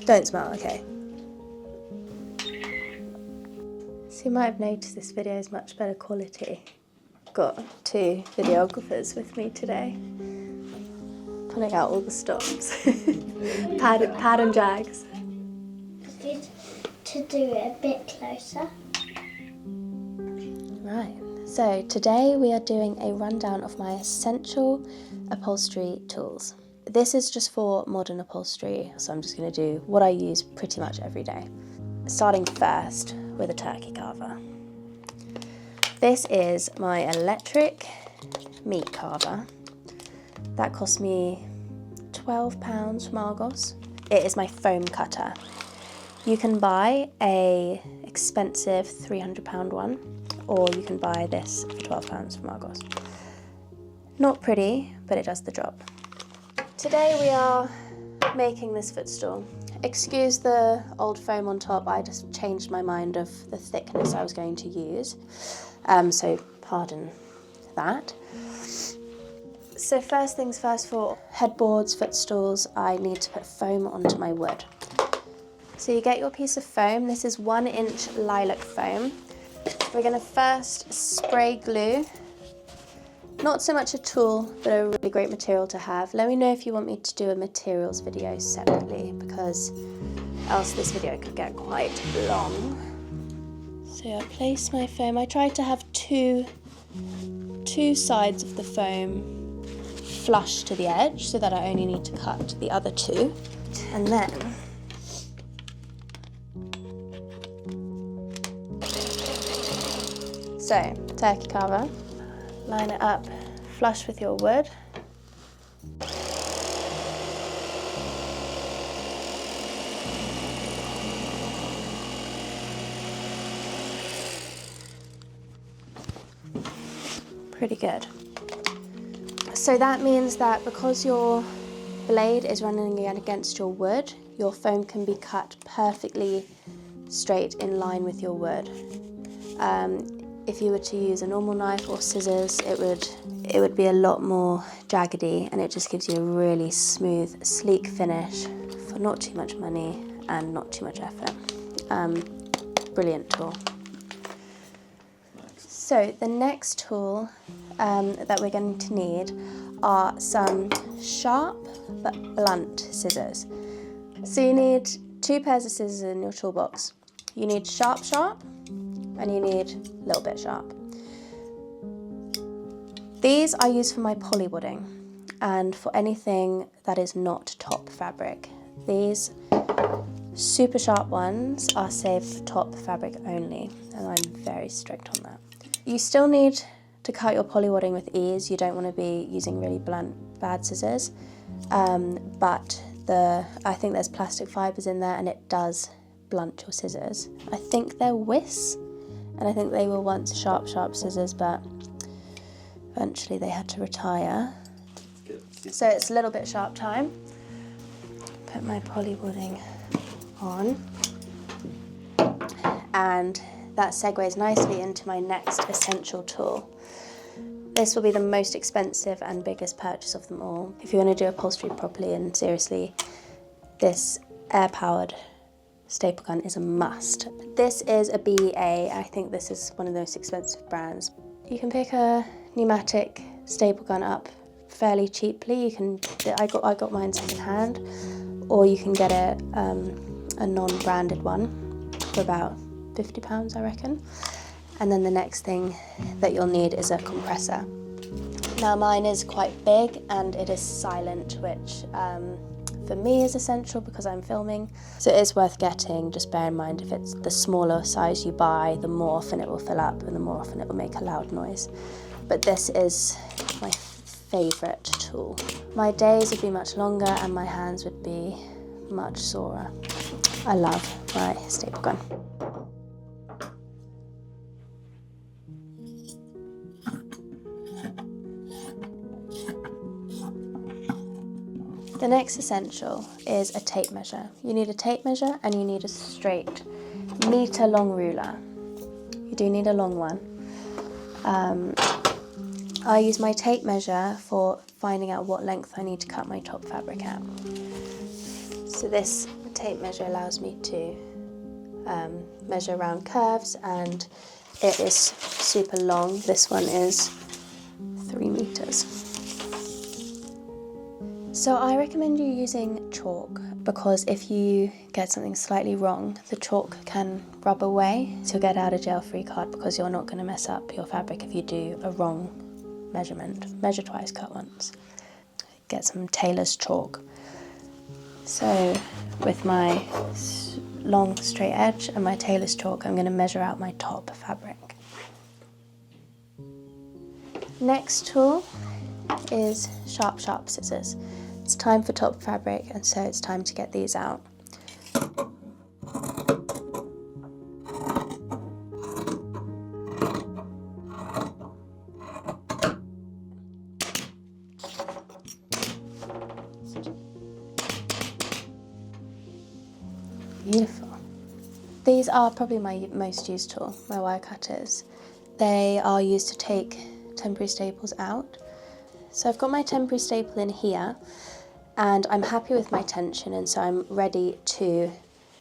Don't smell, okay. So you might have noticed this video is much better quality. Got 2 videographers with me today, pulling out all the stops. Pad and Jags. Good to do it a bit closer. Right, so today we are doing a rundown of my essential upholstery tools. This is just for modern upholstery, so I'm just going to do what I use pretty much every day. Starting first with a turkey carver. This is my electric meat carver. That cost me £12 from Argos. It is my foam cutter. You can buy a expensive £300 one, or you can buy this for £12 from Argos. Not pretty, but it does the job. Today we are making this footstool. Excuse the old foam on top, I just changed my mind of the thickness I was going to use, so pardon that. So first things first, for headboards, footstools, I need to put foam onto my wood. So you get your piece of foam, this is 1-inch lilac foam. We're going to first spray glue. Not so much a tool, but a really great material to have. Let me know if you want me to do a materials video separately, because else this video could get quite long. So I place my foam. I tried to have two sides of the foam flush to the edge so that I only need to cut the other 2. And then so, turkey carver. Line it up flush with your wood. Pretty good. So that means that because your blade is running against your wood, your foam can be cut perfectly straight in line with your wood. If you were to use a normal knife or scissors, it would be a lot more jaggedy, and it just gives you a really smooth, sleek finish for not too much money and not too much effort. Brilliant tool. So the next tool that we're going to need are some sharp but blunt scissors. So you need 2 pairs of scissors in your toolbox. You need sharp, and you need a little bit sharp. These I use for my polywooding and for anything that is not top fabric. These super sharp ones are saved for top fabric only, and I'm very strict on that. You still need to cut your polywooding with ease. You don't want to be using really blunt, bad scissors, but I think there's plastic fibres in there and it does blunt your scissors. I think they're Wiss, and I think they were once sharp scissors, but eventually they had to retire. So it's a little bit sharp time. Put my polywooding on, and that segues nicely into my next essential tool. This will be the most expensive and biggest purchase of them all. If you want to do upholstery properly and seriously, this air-powered staple gun is a must. This is a BEA. I think this is one of the most expensive brands. You can pick a pneumatic staple gun up fairly cheaply. I got mine secondhand, or you can get a non-branded one for about £50, I reckon. And then the next thing that you'll need is a compressor. Now mine is quite big and it is silent, which for me is essential because I'm filming. So it is worth getting. Just bear in mind, if it's the smaller size you buy, the more often it will fill up and the more often it will make a loud noise. But this is my favourite tool. My days would be much longer and my hands would be much sorer. I love my staple gun. The next essential is a tape measure. You need a tape measure and you need a straight metre-long ruler. You do need a long one. I use my tape measure for finding out what length I need to cut my top fabric at. So this tape measure allows me to measure around curves, and it is super long. This one is 3 meters. So I recommend you using chalk, because if you get something slightly wrong, the chalk can rub away. So you'll get out of jail free card, because you're not going to mess up your fabric if you do a wrong measurement. Measure twice, cut once. Get some tailor's chalk. So with my long straight edge and my tailor's chalk, I'm going to measure out my top fabric. Next tool is sharp scissors. It's time for top fabric, and so it's time to get these out. Beautiful. These are probably my most used tool, my wire cutters. They are used to take temporary staples out. So I've got my temporary staple in here, and I'm happy with my tension, and so I'm ready to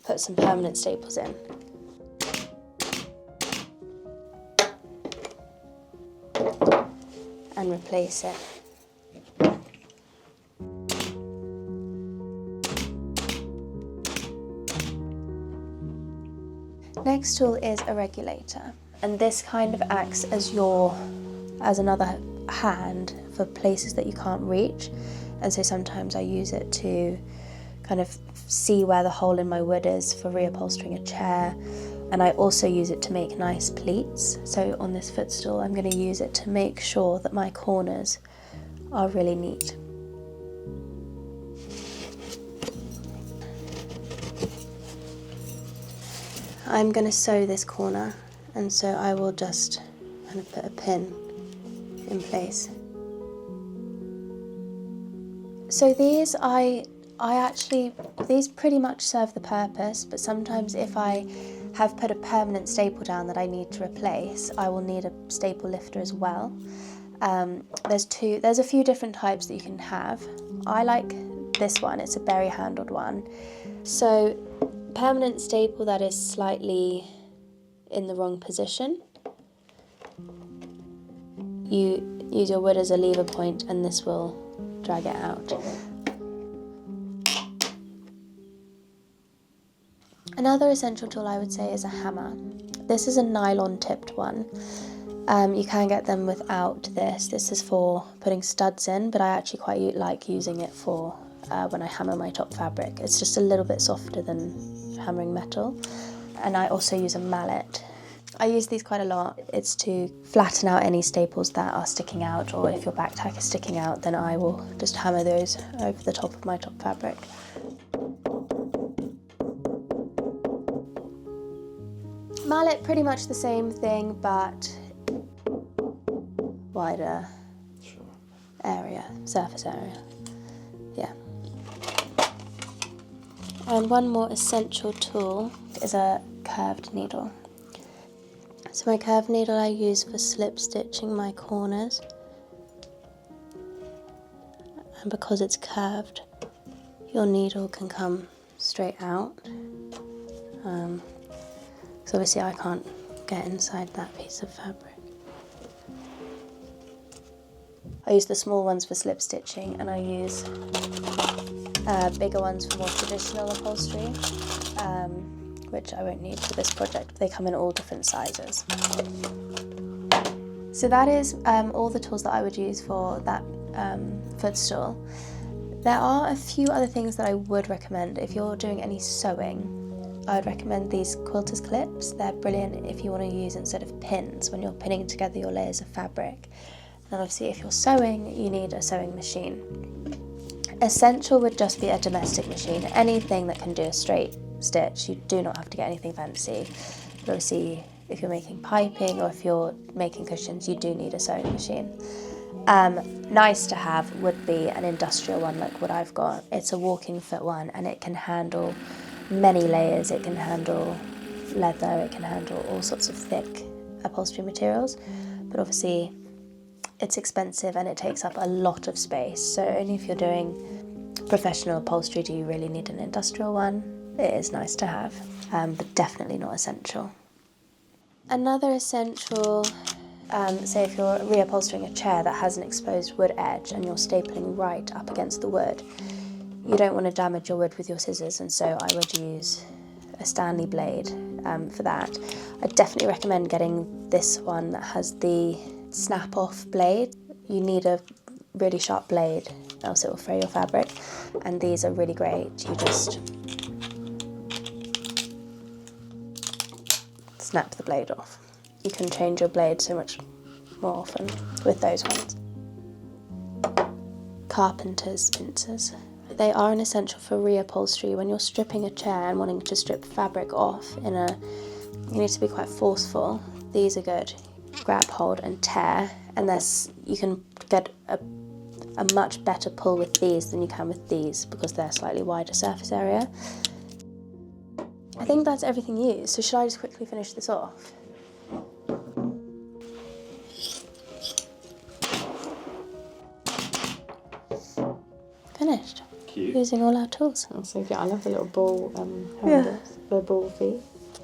put some permanent staples in. And replace it. Next tool is a regulator, and this kind of acts as another hand for places that you can't reach, and so sometimes I use it to kind of see where the hole in my wood is for reupholstering a chair, and I also use it to make nice pleats. So on this footstool I'm going to use it to make sure that my corners are really neat. I'm going to sew this corner, and so I will just kind of put a pin in place. So these these pretty much serve the purpose, but sometimes if I have put a permanent staple down that I need to replace, I will need a staple lifter as well. There's a few different types that you can have. I like this one, it's a berry handled one. So permanent staple that is slightly in the wrong position, you use your wood as a lever point, and this will drag it out. Another essential tool I would say is a hammer. This is a nylon tipped one. You can get them without this. This is for putting studs in, but I actually quite like using it for when I hammer my top fabric. It's just a little bit softer than hammering metal. And I also use a mallet. I use these quite a lot. It's to flatten out any staples that are sticking out, or if your back tack is sticking out, then I will just hammer those over the top of my top fabric. Mallet, pretty much the same thing, but wider area, surface area. Yeah. And one more essential tool is a curved needle. So my curved needle I use for slip stitching my corners, and because it's curved, your needle can come straight out. So obviously I can't get inside that piece of fabric. I use the small ones for slip stitching, and I use bigger ones for more traditional upholstery, which I won't need for this project. They come in all different sizes. So that is all the tools that I would use for that footstool. There are a few other things that I would recommend. If you're doing any sewing, I would recommend these quilter's clips. They're brilliant if you want to use instead of pins when you're pinning together your layers of fabric. And obviously if you're sewing, you need a sewing machine. Essential would just be a domestic machine. Anything that can do a straight stitch, you do not have to get anything fancy. But obviously if you're making piping or if you're making cushions, you do need a sewing machine. Nice to have would be an industrial one like what I've got. It's a walking foot one, and it can handle many layers. It can handle leather, it can handle all sorts of thick upholstery materials, but obviously it's expensive and it takes up a lot of space. So only if you're doing professional upholstery do you really need an industrial one. it is nice to have, but definitely not essential. Another essential, say if you're reupholstering a chair that has an exposed wood edge and you're stapling right up against the wood, you don't want to damage your wood with your scissors, and so I would use a Stanley blade for that. I definitely recommend getting this one that has the snap-off blade. You need a really sharp blade, else it will fray your fabric, and these are really great. You just snap the blade off. You can change your blade so much more often with those ones. Carpenters pincers. They are an essential for reupholstery. When you're stripping a chair and wanting to strip fabric off you need to be quite forceful. These are good. Grab, hold and tear, and you can get a much better pull with these than you can with these because they're slightly wider surface area. I think that's everything used, so should I just quickly finish this off? Finished. Cute. Using all our tools. Oh, so cute. I love the little ball handles, the ball feet.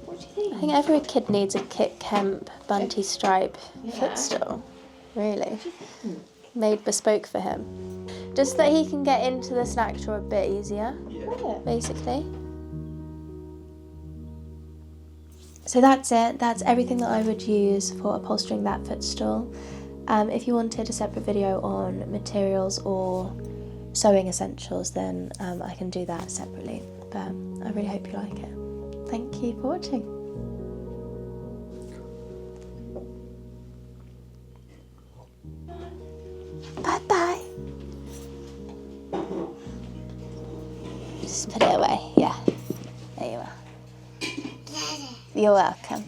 What do you think? I think every kid needs a Kit Kemp bunty stripe footstool, really. Made bespoke for him. Just that he can get into the snack drawer a bit easier, basically. So that's it. That's everything that I would use for upholstering that footstool. If you wanted a separate video on materials or sewing essentials, then I can do that separately. But I really hope you like it. Thank you for watching. Bye-bye. Just put it away. Yeah. There you are. You're welcome.